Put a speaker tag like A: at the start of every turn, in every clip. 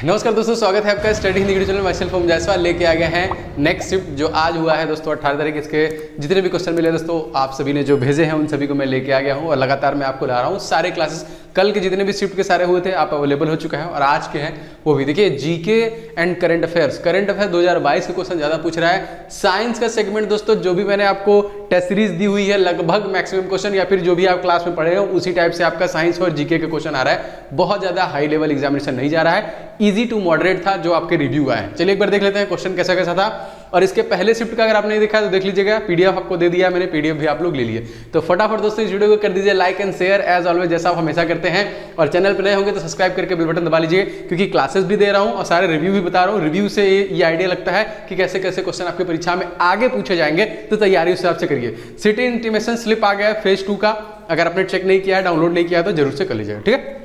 A: नमस्कार दोस्तों, स्वागत है आपका study Hindi channel my self Jaiswal. लेके आ गए हैं नेक्स्ट शिफ्ट जो आज हुआ है दोस्तों 18 तारीख। इसके जितने भी क्वेश्चन मिले दोस्तों आप सभी ने जो भेजे हैं उन सभी को मैं लेके आ गया हूं और लगातार मैं आपको ला रहा हूं सारे क्लासेस। कल के जितने भी शिफ्ट के सारे हुए थे आप अवेलेबल हो चुका है और आज के हैं वो भी। देखिए जीके एंड करंट अफेयर्स 2022 के क्वेश्चन ज़्यादा पूछ रहा है। साइंस का सेगमेंट दोस्तों जो भी मैंने आपको टेस्ट सीरीज दी हुई है लगभग मैक्सिमम क्वेश्चन या फिर जो भी आप क्लास में पढ़े हो उसी टाइप से आपका साइंस और जीके के क्वेश्चन आ रहा है। बहुत ज़्यादा हाई लेवल एग्जामिनेशन नहीं जा रहा है, इजी टू मॉडरेट था जो आपके रिव्यू आए हैं। चलिए एक बार देख लेते हैं क्वेश्चन कैसा कैसा था। और इसके पहले शिफ्ट का अगर आपने नहीं देखा तो देख लीजिएगा, पीडीएफ आपको दे दिया मैंने, पीडीएफ भी आप लोग ले लिए। तो फटाफट दोस्तों इस वीडियो को कर दीजिए like and share as always जैसा आप हमेशा करते हैं। और चैनल पर नए होंगे तो सब्सक्राइब करके बेल बटन दबा लीजिए क्योंकि क्लासेस भी दे रहा हूं और सारे रिव्यू भी बता रहा हूं। रिव्यू से ये आइडिया लगता है कि कैसे कैसे क्वेश्चन आपकी परीक्षा में आगे पूछे जाएंगे, तो तैयारी उस हिसाब से करिए। सिटी इंटीमेशन स्लिप आ गया है फेज 2 का, अगर आपने चेक नहीं किया है डाउनलोड नहीं किया तो जरूर से कर लीजिएगा, ठीक है।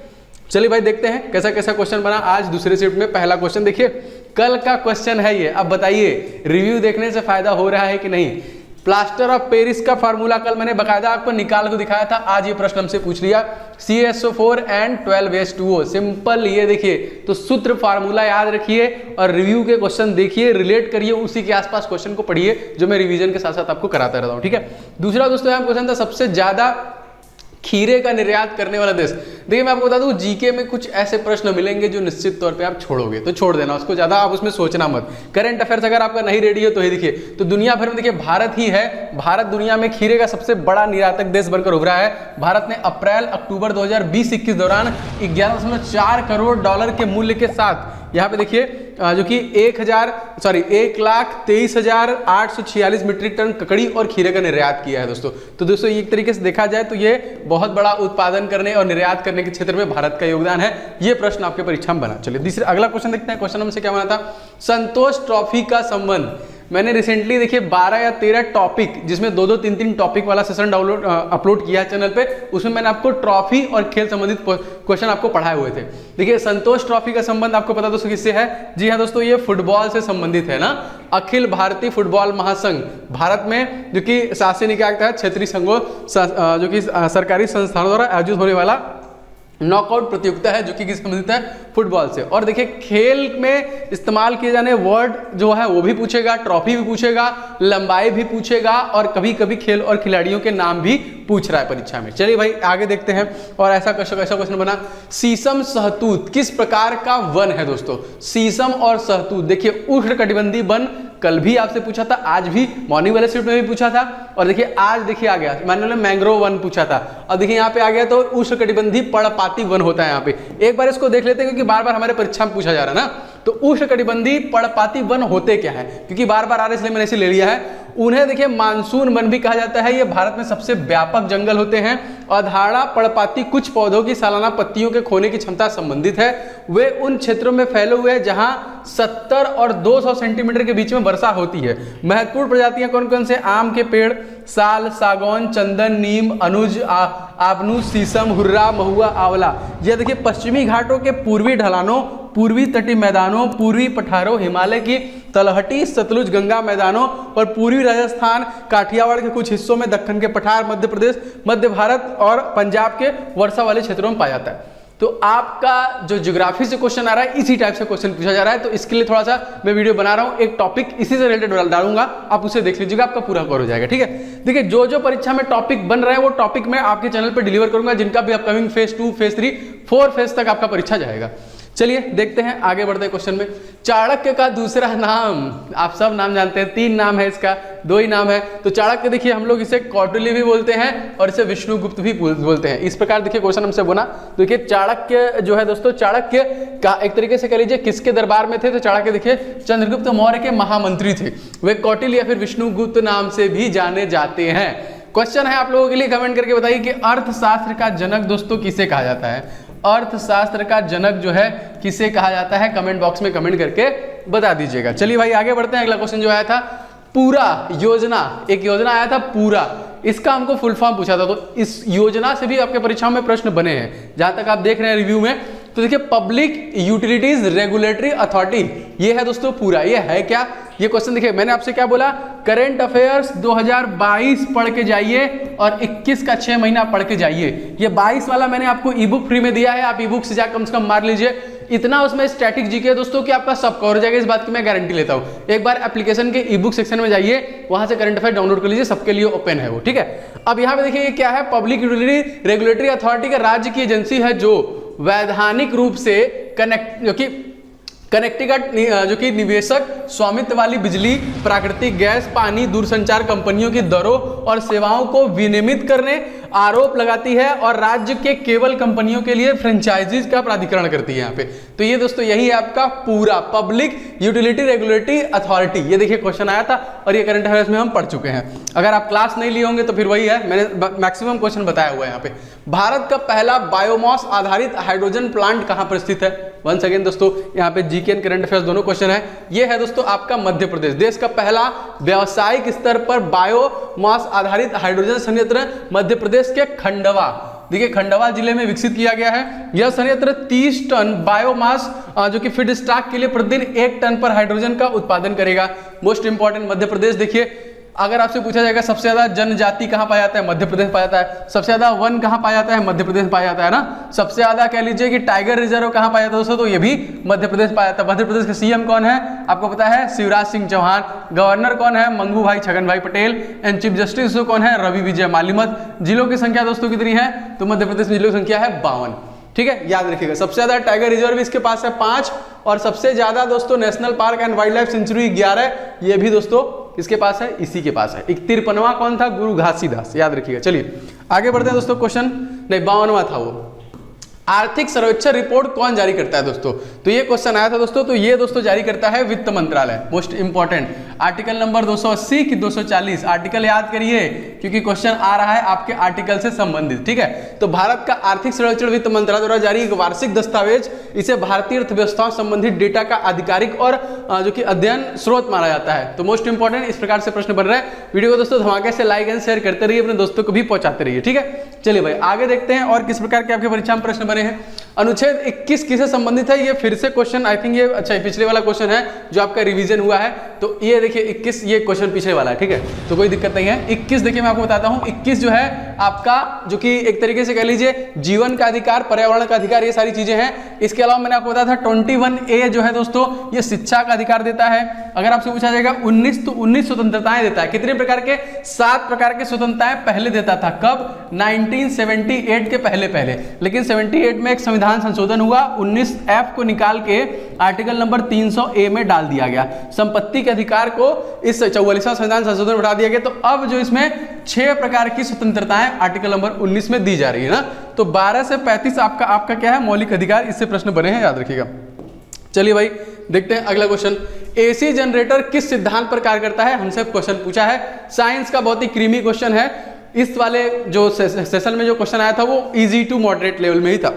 A: चलिए भाई देखते हैं कैसा कैसा क्वेश्चन बना आज दूसरे शिफ्ट में। पहला क्वेश्चन देखिए, कल का क्वेश्चन है ये। अब बताइए रिव्यू देखने से फायदा हो रहा है कि नहीं। प्लास्टर ऑफ पेरिस का फार्मूला कल मैंने बकायदा आपको निकाल को दिखाया था, आज ये प्रश्न हमसे पूछ लिया। CaSO4 and 12H2O simple. ये देखिए तो सूत्र फार्मूला याद रखिए और रिव्यू के क्वेश्चन देखिए, रिलेट करिए, उसी के आसपास क्वेश्चन को पढ़िए जो मैं रिवीजन के साथ साथ आपको कराता रहता हूँ, ठीक है। दूसरा दोस्तों यहाँ क्वेश्चन था सबसे ज्यादा खीरे का निर्यात करने वाला देश। देखिए मैं आपको बता दूं जीके में कुछ ऐसे प्रश्न मिलेंगे जो निश्चित तौर पे आप छोड़ोगे तो छोड़ देना, उसको ज्यादा आप उसमें सोचना मत। करंट अफेयर्स अगर आपका नहीं रेडी है तो ये देखिए, तो दुनिया भर में देखिए भारत ही है, भारत दुनिया में खीरे का सबसे बड़ा निर्यातक देश बनकर उभरा है। भारत ने अप्रैल-अक्टूबर 2020-21 दौरान 11.4 करोड़ डॉलर के मूल्य के साथ यहाँ पे देखिए जो कि 1,23,846 मीट्रिक टन ककड़ी और खीरे का निर्यात किया है दोस्तों। तो दोस्तों एक तरीके से देखा जाए तो ये बहुत बड़ा उत्पादन करने और निर्यात करने के क्षेत्र में भारत का योगदान है। ये प्रश्न आपके परीक्षा में बना। चलिए दूसरा अगला क्वेश्चन देखते हैं। क्वेश्चन हमसे क्या बना था, संतोष ट्रॉफी का संबंध। मैंने रिसेंटली देखिए 12 या 13 टॉपिक जिसमें 2-2, 3-3 टॉपिक वाला सेशन अपलोड किया है चैनल पे, उसमें मैंने आपको ट्रॉफी और खेल संबंधित क्वेश्चन आपको पढ़ाए हुए थे। देखिए संतोष ट्रॉफी का संबंध आपको पता दोस्तों किससे है। जी हाँ दोस्तों, ये फुटबॉल से संबंधित है ना। अखिल भारतीय फुटबॉल महासंघ भारत में जो कि शासी निकाय का क्षेत्रीय संघों जो कि सरकारी संस्थानों द्वारा आयोजित होने वाला नॉकआउट प्रतियोगिता है जो कि किस संबंधित है, फुटबॉल से। और देखिए खेल में इस्तेमाल किए जाने वर्ड जो है वो भी पूछेगा, ट्रॉफी भी पूछेगा, लंबाई भी पूछेगा और कभी कभी खेल और खिलाड़ियों के नाम भी पूछ रहा है परीक्षा में। चलिए भाई आगे देखते हैं। और ऐसा क्वेश्चन बना, शीशम सहतूत किस प्रकार का वन है दोस्तों। शीशम और सहतूत देखिए उष्णकटिबंधीय वन कल भी आपसे पूछा था, आज भी मॉर्निंग वाले शिफ्ट में भी पूछा था। और देखिए आज देखिए आ गया, मान लो मैंग्रोव वन पूछा था और देखिए यहाँ पे आ गया तो उष्णकटिबंधीय पर्णपाती वन होता है यहाँ पे। एक बार इसको देख लेते हैं क्योंकि बार बार हमारे परीक्षा में पूछा जा रहा है ना। तो उष्णकटिबंधीय पर्णपाती वन होते क्या है, क्योंकि बार बार आ रहा है इसलिए मैंने इसे ले लिया है। उन्हें देखिए मानसून वन भी कहा जाता है। ये भारत में सबसे व्यापक जंगल होते हैं। अधाड़ा पर्णपाती कुछ पौधों की सालाना पत्तियों के खोने की क्षमता संबंधित है। वे उन क्षेत्रों में फैले हुए हैं जहां 70 और 200 सेंटीमीटर के बीच में वर्षा होती है। महत्वपूर्ण प्रजातियां कौन कौन से, आम के पेड़, साल, सागौन, चंदन, नीम, अनुज, आबनू, शीशम, हुर्रा, महुआ, आंवला। यह देखिए पश्चिमी घाटों के पूर्वी ढलानों, पूर्वी तटीय मैदानों, पूर्वी पठारों, हिमालय की तलहटी, सतलुज गंगा मैदानों और पूर्वी राजस्थान, काठियावाड़ के कुछ हिस्सों में, दक्कन के पठार, मध्य प्रदेश, मध्य भारत और पंजाब के वर्षा वाले क्षेत्रों में पाया जाता है। तो आपका जो ज्योग्राफी से क्वेश्चन आ रहा है इसी टाइप से क्वेश्चन पूछा जा रहा है, तो इसके लिए थोड़ा सा मैं वीडियो बना रहा हूं, एक टॉपिक इसी से रिलेटेड डालूंगा, आप उसे देख लीजिएगा, आपका पूरा कवर हो जाएगा, ठीक है। देखिए जो जो परीक्षा में टॉपिक बन रहे हैं वो टॉपिक मैं आपके चैनल पर डिलीवर करूंगा, जिनका भी अपकमिंग फेज 2, फेज 3, 4 फेज तक आपका परीक्षा जाएगा। चलिए देखते हैं आगे बढ़ते हैं क्वेश्चन में। चाणक्य का दूसरा नाम, आप सब नाम जानते हैं, 3 नाम है इसका, 2 ही नाम है। तो चाणक्य देखिए हम लोग इसे कौटिल्य भी बोलते हैं और इसे विष्णुगुप्त भी बोलते हैं। इस प्रकार देखिए क्वेश्चन हमसे बना। देखिए चाणक्य जो है दोस्तों, चाणक्य का एक तरीके से कह लीजिए किसके दरबार में थे, तो चाणक्य देखिए चंद्रगुप्त मौर्य के महामंत्री थे। वे कौटिल्य या फिर विष्णुगुप्त नाम से भी जाने जाते हैं। क्वेश्चन है आप लोगों के लिए, कमेंट करके बताइए कि अर्थशास्त्र का जनक दोस्तों किसे कहा जाता है। अर्थशास्त्र का जनक जो है किसे कहा जाता है, कमेंट बॉक्स में कमेंट करके बता दीजिएगा। चलिए भाई आगे बढ़ते हैं। अगला क्वेश्चन जो आया था, पूरा योजना, एक योजना आया था पूरा, इसका हमको फुल फॉर्म पूछा था। तो इस योजना से भी आपके परीक्षाओं में प्रश्न बने हैं, जहां तक आप देख रहे हैं रिव्यू में। तो देखिए पब्लिक यूटिलिटीज रेगुलेटरी अथॉरिटी, ये है दोस्तों पूरा। ये है क्या, ये क्वेश्चन देखिए मैंने आपसे क्या बोला, करंट अफेयर्स 2022 पढ़ के जाइए और 21 का 6 महीना पढ़ के जाइए। ये 22 वाला मैंने आपको ई बुक फ्री में दिया है, आप ई बुक से जाकर कम से कम मार लीजिए। इतना उसमें स्टैटिक जीके है दोस्तों कि आपका सब कवर हो जाएगा, इस बात की मैं गारंटी लेता हूँ। एक बार एप्लीकेशन के ई बुक सेक्शन में जाइए, वहां से करंट अफेयर डाउनलोड कर लीजिए, सबके लिए ओपन है वो, ठीक है। अब यहाँ पे देखिए ये क्या है, पब्लिक यूटिलिटी रेगुलेटरी अथॉरिटी का राज्य की एजेंसी है जो वैधानिक रूप से कनेक्टिकट जो कि निवेशक स्वामित्व वाली बिजली, प्राकृतिक गैस, पानी, दूरसंचार कंपनियों की दरों और सेवाओं को विनियमित करने आरोप लगाती है और राज्य के केबल कंपनियों के लिए फ्रेंचाइजीज का प्राधिकरण करती है यहाँ पे। तो ये दोस्तों यही है आपका पूरा पब्लिक यूटिलिटी रेगुलेटरी अथॉरिटी। ये देखिए क्वेश्चन आया था और ये करंट अफेयर्स में हम पढ़ चुके हैं। अगर आप क्लास नहीं लिए होंगे तो फिर वही है, मैंने मैक्सिमम क्वेश्चन बताया हुआ है यहाँ पे। भारत का पहला बायोमास आधारित हाइड्रोजन प्लांट कहाँ पर स्थित है? वंस अगेन दोस्तों यहाँ पे जीके एंड करंट अफेयर्स दोनों क्वेश्चन है। ये है दोस्तों आपका मध्य प्रदेश, देश का पहला व्यावसायिक स्तर पर बायोमास आधारित हाइड्रोजन संयंत्र मध्य प्रदेश के खंडवा, देखिए खंडवा जिले में विकसित किया गया है। यह संयंत्र 30 टन बायोमास जो कि फीड स्टॉक के लिए प्रतिदिन 1 टन पर हाइड्रोजन का उत्पादन करेगा। मोस्ट इंपॉर्टेंट मध्य प्रदेश, देखिए अगर आपसे पूछा जाएगा सबसे ज्यादा जनजाति कहाँ पाया जाता है, मध्य प्रदेश पाया जाता है। सबसे ज्यादा वन कहाँ पाया जाता है, मध्य प्रदेश पाया जाता है ना। सबसे ज्यादा कह लीजिए कि टाइगर रिजर्व कहाँ पाया जाता है दोस्तों, तो ये भी मध्य प्रदेश पाया जाता है। मध्य प्रदेश के सीएम कौन है आपको पता है, शिवराज सिंह चौहान। गवर्नर कौन है, मंगू भाई छगन भाई पटेल। एंड चीफ जस्टिस कौन है, रवि विजय मालिमत। जिलों की संख्या दोस्तों कितनी है, तो मध्य प्रदेश में जिलों की संख्या है 52, ठीक है, याद रखिएगा। सबसे ज्यादा टाइगर रिजर्व इसके पास है 5 और सबसे ज्यादा दोस्तों national park and wild life sanctuary 11, ये भी दोस्तों इसके पास है, इसी के पास है। 53वां कौन था, गुरु घासीदास, याद रखिएगा। चलिए आगे बढ़ते हैं दोस्तों, क्वेश्चन नहीं 52वां था वो। आर्थिक सर्वेक्षण रिपोर्ट कौन जारी करता है दोस्तों, तो ये क्वेश्चन आया था दोस्तों। तो ये दोस्तों जारी करता है वित्त मंत्रालय। मोस्ट इंपॉर्टेंट आर्टिकल नंबर 280 की 240 आर्टिकल याद करिए क्योंकि क्वेश्चन आ रहा है आपके आर्टिकल से संबंधित, ठीक है। तो भारत का आर्थिक सर्वेक्षण वित्त मंत्रालय द्वारा जारी एक वार्षिक दस्तावेज, इसे भारतीय अर्थव्यवस्था संबंधित डेटा का आधिकारिक और जो कि अध्ययन स्रोत माना जाता है। तो मोस्ट इंपॉर्टेंट इस प्रकार से प्रश्न बन रहे हैं। वीडियो को दोस्तों धमाके से लाइक एंड शेयर करते रहिए, अपने दोस्तों को भी पहुंचाते रहिए, ठीक है। चलिए भाई आगे देखते हैं और किस प्रकार के आपके परीक्षा में प्रश्न बने हैं। अनुच्छेद 21 किससे संबंधित है, ये फिर से क्वेश्चन आई थिंक ये अच्छा पिछले वाला क्वेश्चन है जो आपका रिवीजन हुआ है। तो ये देखिए 21 ये क्वेश्चन पिछले वाला है, ठीक है, तो कोई दिक्कत नहीं है। 21 देखिए मैं आपको बताता हूँ, 21 जो है आपका जो कि एक तरीके से कह लीजिए जीवन का अधिकार, पर्यावरण का अधिकार, ये सारी चीजें हैं। इसके अलावा मैंने आपको बताया था 21A जो है दोस्तों ये शिक्षा का अधिकार देता है। अगर आपसे पूछा जाएगा 19 तो 19 स्वतंत्रताएं देता है। कितने प्रकार के, 7 प्रकार के स्वतंत्रताएं पहले देता था। कब, 1978 के पहले, लेकिन 78 में एक संविधान संशोधन हुआ, 19F को निकाल के आर्टिकल नंबर 300A में डाल दिया गया। संपत्ति के अधिकार को इस 44वां संविधान संशोधन में बढ़ा दिया गया। तो अब जो इसमें 6 प्रकार की स्वतंत्रताएं आर्टिकल नंबर 19 में दी जा रही है ना। तो 12 से 35 आपका क्या है, मौलिक अधिकार, इससे प्रश्न बने हैं, याद रखिएगा। चलिए भाई देखते हैं अगला क्वेश्चन। एसी जनरेटर किस सिद्धांत पर कार्य करता है, हमसे क्वेश्चन पूछा है। साइंस का बहुत ही क्रीमी क्वेश्चन है। इस वाले जो सेशन में जो क्वेश्चन आया था वो इजी टू मॉडरेट लेवल में ही था।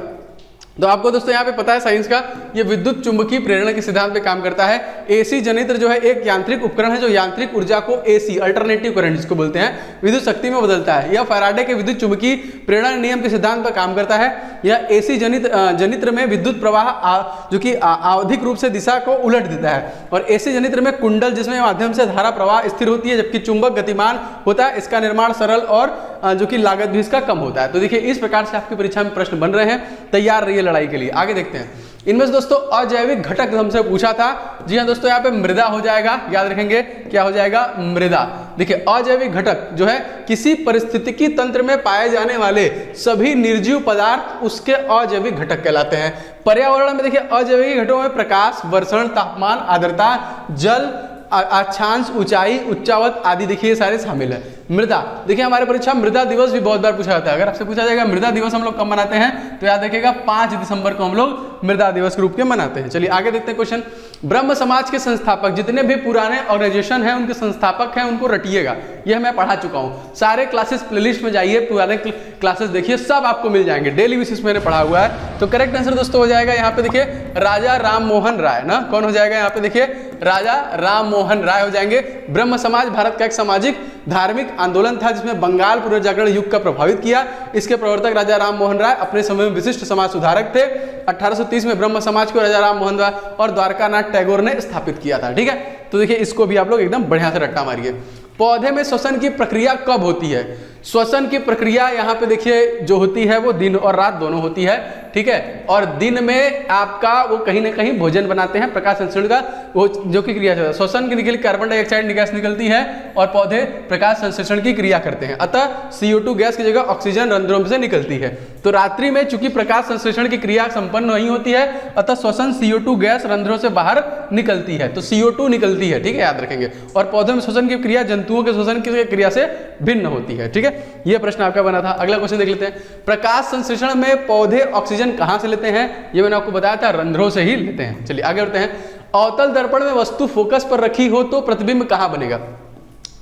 A: तो आपको दोस्तों यहाँ पे पता है साइंस का, ये विद्युत चुंबकीय प्रेरण के सिद्धांत पे काम करता है। एसी जनित्र जो है एक यांत्रिक उपकरण है जो यांत्रिक ऊर्जा को एसी अल्टरनेटिव करंट जिसको बोलते हैं विद्युत शक्ति में बदलता है। यह फैराडे के विद्युत चुंबकीय प्रेरण नियम के सिद्धांत पर काम करता है। यह एसी जनित्र में विद्युत प्रवाह जो कि आवधिक रूप से दिशा को उलट देता है। और एसी जनित्र में कुंडल जिसमें माध्यम से धारा प्रवाह स्थिर होती है, जबकि चुंबक गतिमान होता है। इसका निर्माण सरल और जो कि लागत भी इसका कम होता है। तो देखिए इस प्रकार से आपकी परीक्षा में प्रश्न बन रहे हैं, तैयार रहिए लड़ाई के लिए। आगे देखते हैं। इनमें से दोस्तों अजैविक घटक हमसे पूछा था। जी हाँ दोस्तों, यहाँ पे मृदा हो जाएगा, याद रखेंगे क्या हो जाएगा, मृदा। देखिए अजैविक घटक जो है किसी पारिस्थितिकी तंत्र में पाए जाने वाले सभी निर्जीव पदार्थ उसके अजैविक घटक कहलाते हैं। पर्यावरण में देखिए अजैविक घटकों में प्रकाश, वर्षण, तापमान, आर्द्रता, जल, अक्षांश, ऊंचाई, उच्चावत आदि देखिए सारे शामिल है। मृदा देखिए हमारे परीक्षा मृदा दिवस भी बहुत बार पूछा जाता है। अगर आपसे पूछा जाएगा मृदा दिवस हम लोग कब मनाते हैं, तो याद रखिएगा 5 दिसंबर को हम लोग मृदा दिवस के रूप में मनाते हैं। चलिए आगे देखते हैं क्वेश्चन। ब्रह्म समाज के संस्थापक, जितने भी पुराने ऑर्गेनाइजेशन हैं उनके संस्थापक हैं उनको रटिएगा, यह मैं पढ़ा चुका हूँ। सारे क्लासेस प्लेलिस्ट में जाइए, पुराने क्लासेस देखिए, सब आपको मिल जाएंगे, डेली बेसिस मैंने पढ़ा हुआ है। तो करेक्ट आंसर दोस्तों हो जाएगा यहाँ पे देखिए राजा राम मोहन राय ना, कौन हो जाएगा यहाँ पे देखिए राजा राम मोहन राय हो जाएंगे। ब्रह्म समाज भारत का एक सामाजिक धार्मिक आंदोलन था जिसमें बंगाल पुनर्जागरण युग का प्रभावित किया। इसके प्रवर्तक राजा राम मोहन राय अपने समय में विशिष्ट समाज सुधारक थे। 1830 में ब्रह्म समाज को राजा राम मोहन राय और द्वारकानाथ टैगोर ने स्थापित किया था, ठीक है। तो देखिए इसको भी आप लोग एकदम बढ़िया से रट्टा मारिए। पौधे में श्वसन की प्रक्रिया कब होती है? श्वसन की प्रक्रिया यहाँ पे देखिए जो होती है वो दिन और रात दोनों होती है, ठीक ठीक है, और दिन में आपका वो कहीं ना कहीं भोजन बनाते हैं, प्रकाश संश्लेषण का वो जो कि क्रिया है, श्वसन की निकल कार्बन डाइऑक्साइड गैस निकलती है और पौधे प्रकाश संश्लेषण की क्रिया करते हैं, अतः CO2 गैस की जगह ऑक्सीजन रंध्रों से निकलती है। तो रात्रि में चूंकि प्रकाश संश्लेषण की क्रिया संपन्न नहीं होती है, अतः श्वसन CO2 गैस रंध्रों से बाहर निकलती है, तो CO2 निकलती है, ठीक है, याद रखेंगे। और पौधों में श्वसन की क्रिया जंतुओं के श्वसन की क्रिया से भिन्न होती है, ठीक है। यह प्रश्न आपका बना था। अगला क्वेश्चन देख लेते हैं, प्रकाश संश्लेषण में पौधे ऑक्सीजन कहां से लेते हैं? ये मैंने आपको बताया था, रंध्रों से ही लेते हैं। चलिए आगे बढ़ते हैं। अवतल दर्पण में वस्तु फोकस पर रखी हो तो प्रतिबिंब कहां बनेगा?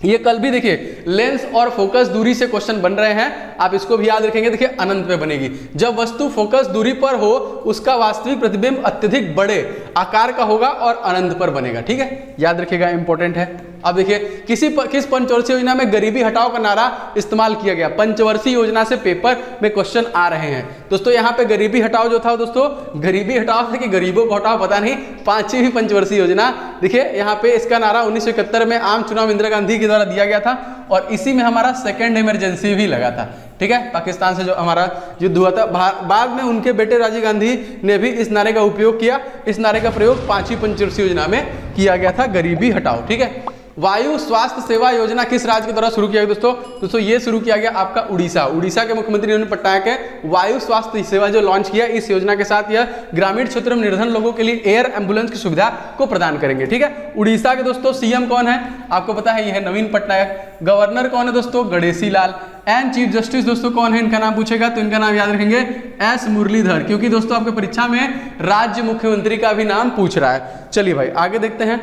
A: ये कल भी देखिए लेंस और फोकस दूरी से क्वेश्चन बन रहे हैं, आप इसको भी याद रखेंगे। देखिए अनंत पे बनेगी। जब वस्तु फोकस दूरी पर हो उसका वास्तविक प्रतिबिंब अत्यधिक बड़े आकार का होगा और अनंत पर बनेगा, ठीक है, याद रखिएगा, इंपॉर्टेंट है। अब देखिए किस पंचवर्षीय योजना में गरीबी हटाओ का नारा इस्तेमाल किया गया? पंचवर्षीय योजना से पेपर में क्वेश्चन आ रहे हैं दोस्तों। यहाँ पे गरीबी हटाओ जो था दोस्तों, गरीबी हटाओ था कि गरीबों को हटाओ पता नहीं, 5वीं पंचवर्षीय योजना। देखिए यहाँ पे इसका नारा 1971 में आम चुनाव इंदिरा गांधी के द्वारा दिया गया था और इसी में हमारा सेकेंड इमरजेंसी भी लगा था, ठीक है, पाकिस्तान से जो हमारा युद्ध हुआ था। बाद में उनके बेटे राजीव गांधी ने भी इस नारे का उपयोग किया। इस नारे का प्रयोग 5वीं पंचवर्षीय योजना में किया गया था, गरीबी हटाओ, ठीक है। वायु स्वास्थ्य सेवा योजना किस राज्य के द्वारा शुरू किया गया दोस्तों? ये शुरू किया गया आपका उड़ीसा के मुख्यमंत्री नवीन पटनायक है। वायु स्वास्थ्य सेवा जो लॉन्च किया, इस योजना के साथ यह ग्रामीण क्षेत्र में निर्धन लोगों के लिए एयर एम्बुलेंस की सुविधा को प्रदान करेंगे, ठीक है। उड़ीसा के दोस्तों सीएम कौन है? आपको पता है, यह है नवीन पटनायक। गवर्नर कौन है दोस्तों? Ganeshi Lal. And chief justice दोस्तों कौन है? इनका नाम पूछेगा तो इनका नाम याद रखेंगे एस मुरलीधर, क्योंकि दोस्तों आपके परीक्षा में राज्य मुख्यमंत्री का भी नाम पूछ रहा है। चलिए भाई आगे देखते हैं।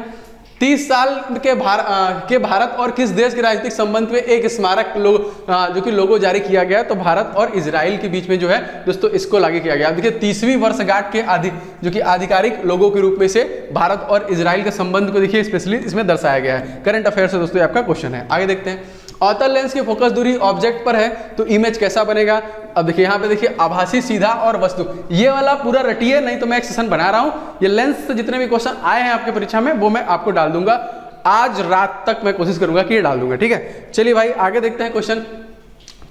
A: 30 साल के भारत और किस देश के राजनीतिक संबंध में एक स्मारक जो कि लोगो जारी किया गया, तो भारत और इजराइल के बीच में जो है दोस्तों इसको लागू किया गया। देखिए 30वीं वर्षगांठ के जो कि आधिकारिक लोगों के रूप में से भारत और इजराइल के संबंध को देखिए स्पेशली इसमें दर्शाया गया है। करंट अफेयर से दोस्तों आपका क्वेश्चन है। आगे देखते हैं। अवतल लेंस की फोकस दूरी ऑब्जेक्ट पर है तो इमेज कैसा बनेगा? अब देखिए यहाँ पे देखिए आभासी, सीधा और वस्तु, ये वाला पूरा रटिए, नहीं तो मैं एक सेशन बना रहा हूँ। ये लेंस से जितने भी क्वेश्चन आए हैं आपके परीक्षा में वो मैं आपको डाल दूंगा। आज रात तक मैं कोशिश करूंगा कि ये डाल दूंगा, ठीक है। चलिए भाई आगे देखते हैं क्वेश्चन।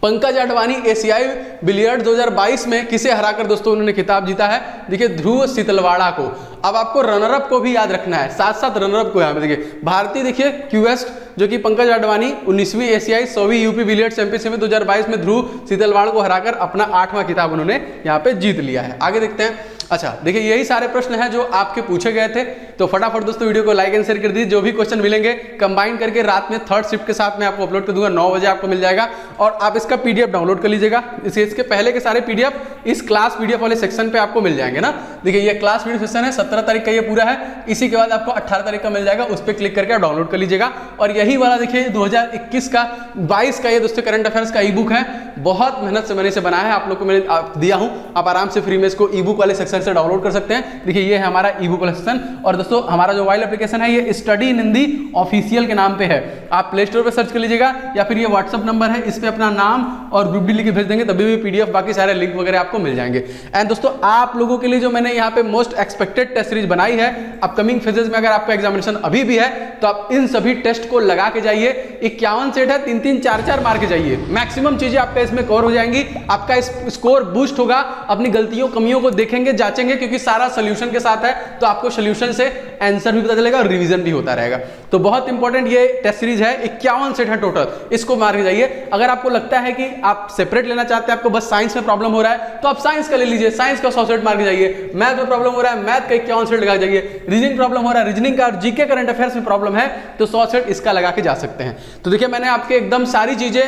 A: पंकज अडवाणी एशियाई बिलियर्ड 2022 में किसे हराकर दोस्तों उन्होंने खिताब जीता है? देखिए ध्रुव सीतलवाड़ा को। अब आपको रनरअप को भी याद रखना है, साथ साथ रनरअप को यहाँ पे देखिए भारतीय देखिए क्यूएस्ट जो कि पंकज अडवाणी 19वीं एशियाई 100वीं यूपी बिलियर्ड चैंपियनशिप में 2022 में ध्रुव सीतलवाड़ा को हराकर अपना 8वां खिताब उन्होंने यहाँ पे जीत लिया है। आगे देखते हैं। अच्छा देखिए यही सारे प्रश्न हैं जो आपके पूछे गए थे, तो फटाफट दोस्तों वीडियो को लाइक एंड शेयर कर दीजिए। जो भी क्वेश्चन मिलेंगे कंबाइन करके रात में 3rd शिफ्ट के साथ में आपको अपलोड कर दूंगा, 9 बजे आपको मिल जाएगा और आप इसका पीडीएफ डाउनलोड कर लीजिएगा। इसके पहले के सारे पीडीएफ इस क्लास पीडीएफ वाले सेक्शन पे आपको मिल जाएंगे ना। देखिए ये क्लास पीडीएफ सेक्शन है, 17 तारीख का ये पूरा है। इसी के बाद आपको 18 तारीख का मिल जाएगा, उस पर क्लिक करके आप डाउनलोड कर लीजिएगा। और यही वाला देखिए 2021 का 22 का ये दोस्तों करंट अफेयर्स का ई बुक है, बहुत मेहनत से मैंने इसे बनाया है, आप लोग को मैंने दिया हूं, आप आराम से फ्री में इसको ई बुक वाले सेक्शन से डाउनलोड कर सकते हैं। देखिए ये है हमारा ई बुक वाला सेक्शन। और दोस्तों हमारा जो मोबाइल एप्लीकेशन है ये स्टडी इन हिंदी ऑफिशियल के नाम पे है, आप प्ले स्टोर पे सर्च कर लीजिएगा या फिर ये व्हाट्सअप नंबर है, इस पे अपना नाम और ग्रुप डी लिख के भेज देंगे, तभी भी पीडीएफ बाकी सारे लिंक वगैरह आपको मिल जाएंगे। एंड दोस्तों आप लोगों के लिए जो मैंने यहाँ पे मोस्ट एक्सपेक्टेड टेस्ट सीरीज बनाई है, अपकमिंग फेजेस में अगर आपका एग्जामिनेशन अभी भी है तो आप इन सभी टेस्ट को लगा के जाइए। 51 सेट है, 3-3, 4-4 मार के जाइए, मैक्सिमम चीजें आपका इसमें कवर हो जाएंगी, आपका स्कोर बूस्ट होगा। अपनी गलतियों कमियों को देखेंगे, जांचेंगे, क्योंकि सारा सोल्यूशन के साथ है, तो आपको सोल्यूशन से आंसर भी पता चलेगा और रिवीजन भी होता रहेगा। तो बहुत इंपॉर्टेंट ये टेस्ट सीरीज है, 51 सेट है टोटल, इसको मार के जाइए। अगर आपको लगता है कि आप सेपरेट लेना चाहते हैं, आपको बस साइंस में प्रॉब्लम हो रहा है, तो आप साइंस का ले लीजिए, साइंस का 100 सेट मार के जाइए। मैथ में प्रॉब्लम हो रहा है, मैथ का 51 सेट लगा जाइए। रीजनिंग प्रॉब्लम हो रहा है, रीजनिंग का, जीके करंट अफेयर्स में प्रॉब्लम है तो 100 सेट इसका लगा के जा सकते हैं। तो देखिए मैंने आपके एकदम सारी चीजें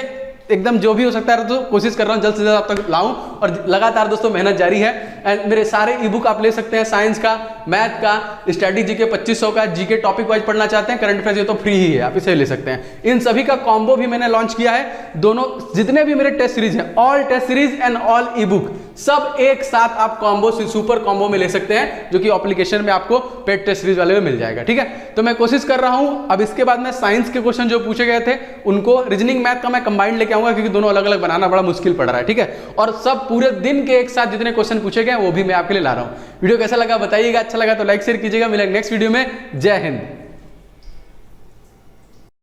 A: एकदम जो भी हो सकता है तो कोशिश कर रहा हूं जल्द से जल्द आप तक लाऊं, और लगातार दोस्तों मेहनत जारी है। एंड मेरे सारे ई बुक आप ले सकते हैं, साइंस का, मैथ का, स्ट्रेटजी के 2500 का, जीके टॉपिक वाइज पढ़ना चाहते हैं, करंट अफेयर्स ये तो फ्री ही है, आप इसे ले सकते हैं। इन सभी का कॉम्बो भी मैंने लॉन्च किया है, दोनों जितने भी मेरे टेस्ट सीरीज हैं, all test series and all e book सब एक साथ आप कॉम्बो सुपर कॉम्बो में ले सकते हैं, जो कि एप्लीकेशन में आपको पेड टेस्ट सीरीज वाले में मिल जाएगा, ठीक है। तो मैं कोशिश कर रहा हूं अब इसके बाद मैं साइंस के क्वेश्चन जो पूछे गए थे उनको, रीजनिंग मैथ का मैं कंबाइंड लेके आऊंगा, क्योंकि दोनों अलग अलग बनाना बड़ा मुश्किल पड़ रहा है, ठीक है। और सब पूरे दिन के एक साथ जितने क्वेश्चन पूछे गए वो भी मैं आपके लिए ला रहा हूं। वीडियो कैसा लगा बताइएगा, अच्छा लगा तो लाइक शेयर कीजिएगा। मिलेंगे नेक्स्ट वीडियो में। जय हिंद।